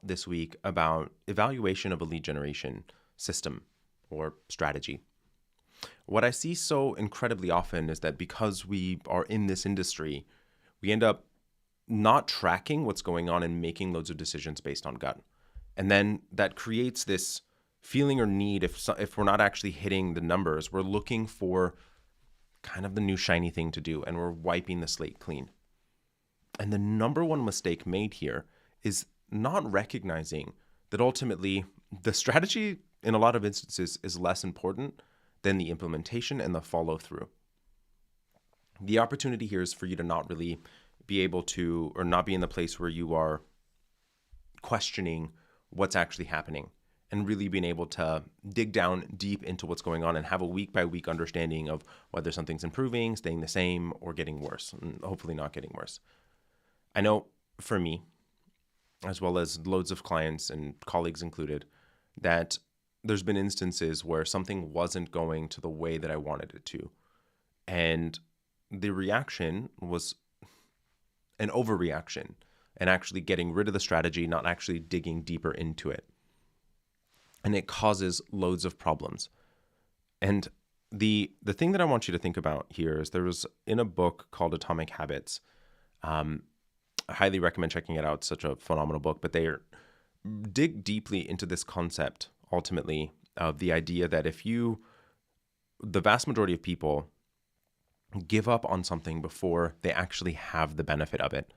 this week about evaluation of a lead generation system or strategy. What I see so incredibly often is that because we are in this industry, we end up not tracking what's going on and making loads of decisions based on gut. And then that creates this feeling or need, if we're not actually hitting the numbers, we're looking for kind of the new shiny thing to do, and we're wiping the slate clean. And the number one mistake made here is not recognizing that ultimately the strategy in a lot of instances is less important than the implementation and the follow through. The opportunity here is for you to not really be able to, or not be in the place where you are questioning what's actually happening, and really being able to dig down deep into what's going on and have a week by week understanding of whether something's improving, staying the same, or getting worse, and hopefully not getting worse. I know for me, as well as loads of clients and colleagues included, that there's been instances where something wasn't going to the way that I wanted it to. And the reaction was an overreaction and actually getting rid of the strategy, not actually digging deeper into it. And it causes loads of problems. And the thing that I want you to think about here is there was in a book called Atomic Habits. I highly recommend checking it out. It's such a phenomenal book, but they dig deeply into this concept ultimately of the idea that the vast majority of people give up on something before they actually have the benefit of it.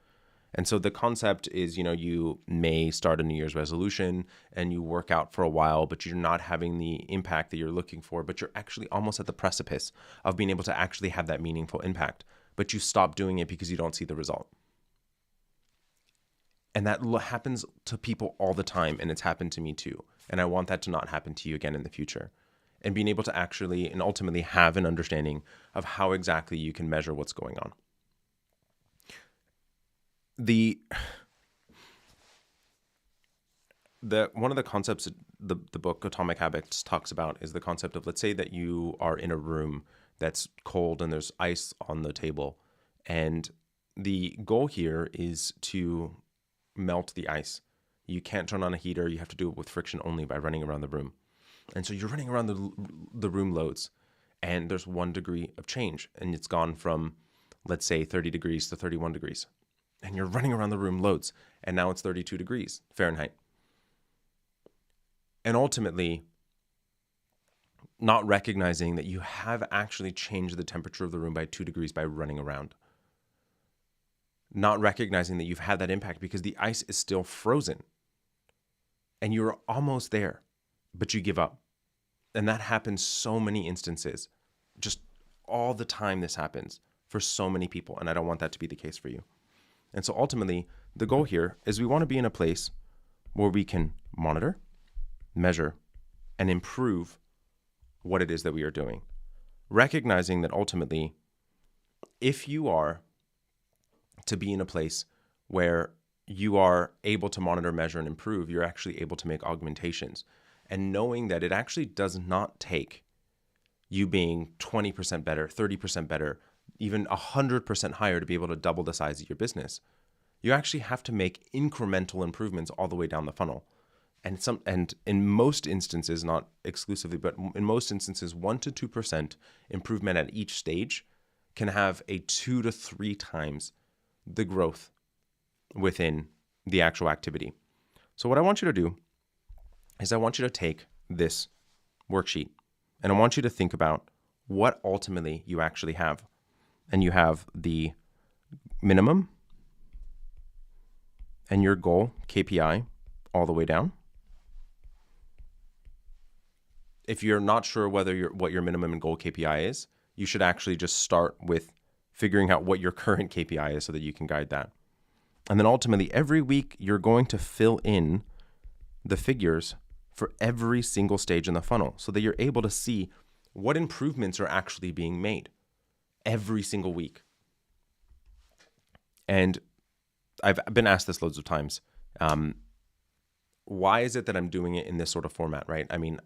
And so the concept is, you may start a New Year's resolution and you work out for a while, but you're not having the impact that you're looking for, but you're actually almost at the precipice of being able to actually have that meaningful impact, but you stop doing it because you don't see the result. And that happens to people all the time, and it's happened to me too. And I want that to not happen to you again in the future. And being able to actually and ultimately have an understanding of how exactly you can measure what's going on. One of the concepts the book Atomic Habits talks about is the concept of, let's say that you are in a room that's cold and there's ice on the table. And the goal here is to melt the ice. You can't turn on a heater. You have to do it with friction only by running around the room. And so you're running around the room loads, and there's 1 degree of change, and it's gone from, let's say, 30 degrees to 31 degrees. And you're running around the room loads, and now it's 32 degrees Fahrenheit. And ultimately, not recognizing that you have actually changed the temperature of the room by 2 degrees by running around. Not recognizing that you've had that impact because the ice is still frozen. And you're almost there, but you give up. And that happens so many instances. Just all the time this happens for so many people. And I don't want that to be the case for you. And so ultimately, the goal here is we want to be in a place where we can monitor, measure, and improve what it is that we are doing. Recognizing that ultimately, if you are to be in a place where you are able to monitor, measure, and improve, you're actually able to make augmentations. And knowing that it actually does not take you being 20% better, 30% better, even 100% higher to be able to double the size of your business. You actually have to make incremental improvements all the way down the funnel. And in most instances, not exclusively, but in most instances, 1 to 2% improvement at each stage can have a 2 to 3 times the growth within the actual activity. So what I want you to do is I want you to take this worksheet and I want you to think about what ultimately you actually have. And you have the minimum and your goal KPI all the way down. If you're not sure what your minimum and goal KPI is, you should actually just start with figuring out what your current KPI is so that you can guide that. And then ultimately, every week, you're going to fill in the figures for every single stage in the funnel so that you're able to see what improvements are actually being made every single week. And I've been asked this loads of times. Why is it that I'm doing it in this sort of format, right? I mean,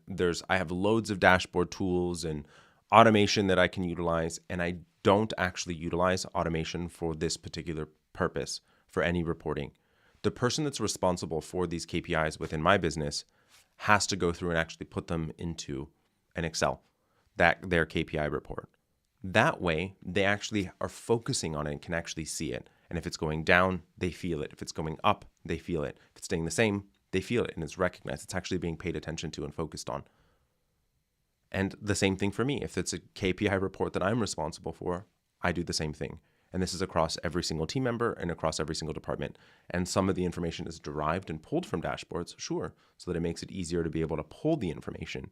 I have loads of dashboard tools and automation that I can utilize, and I don't actually utilize automation for this particular purpose for any reporting. the person that's responsible for these KPIs within my business has to go through and actually put them into an Excel, their KPI report. That way, they actually are focusing on it and can actually see it. And if it's going down, they feel it. If it's going up, they feel it. If it's staying the same, they feel it and it's recognized. It's actually being paid attention to and focused on. And the same thing for me. If it's a KPI report that I'm responsible for, I do the same thing. And this is across every single team member and across every single department. And some of the information is derived and pulled from dashboards, sure, so that it makes it easier to be able to pull the information,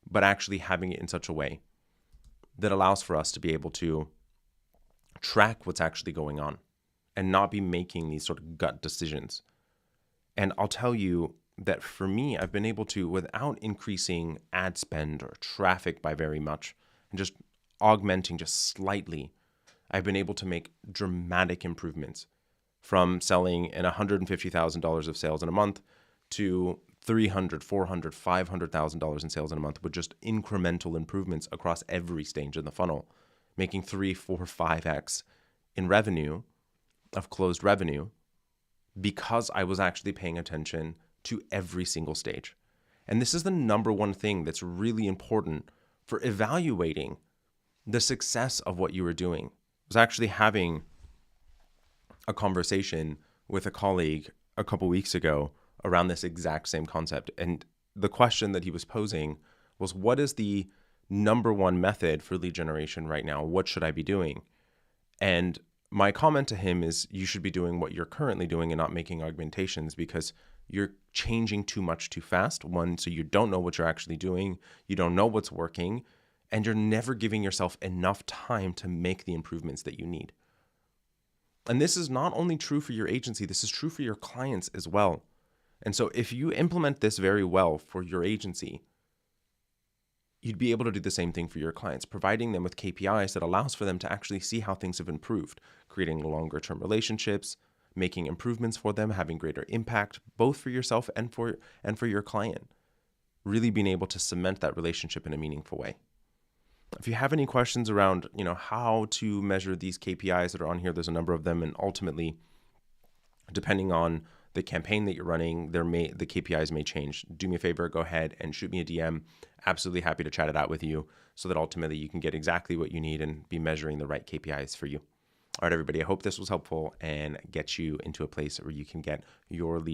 but actually having it in such a way that allows for us to be able to track what's actually going on and not be making these sort of gut decisions. And I'll tell you that for me, I've been able to, without increasing ad spend or traffic by very much, and just augmenting just slightly, I've been able to make dramatic improvements from selling in $150,000 of sales in a month to $300,000, $400,000, $500,000 in sales in a month with just incremental improvements across every stage in the funnel, making 3, 4, 5x in revenue of closed revenue because I was actually paying attention to every single stage. And this is the number one thing that's really important for evaluating the success of what you were doing. I was actually having a conversation with a colleague a couple weeks ago around this exact same concept. And the question that he was posing was, what is the number one method for lead generation right now? What should I be doing? And my comment to him is, you should be doing what you're currently doing and not making augmentations, because you're changing too much too fast. One, so you don't know what you're actually doing. You don't know what's working, and you're never giving yourself enough time to make the improvements that you need. And this is not only true for your agency, this is true for your clients as well. And so if you implement this very well for your agency, you'd be able to do the same thing for your clients, providing them with KPIs that allows for them to actually see how things have improved, creating longer term relationships, making improvements for them, having greater impact, both for yourself and for your client, really being able to cement that relationship in a meaningful way. If you have any questions around, how to measure these KPIs that are on here, there's a number of them. And ultimately, depending on the campaign that you're running, the KPIs may change. Do me a favor, go ahead and shoot me a DM. Absolutely happy to chat it out with you so that ultimately you can get exactly what you need and be measuring the right KPIs for you. All right, everybody, I hope this was helpful and get you into a place where you can get your lead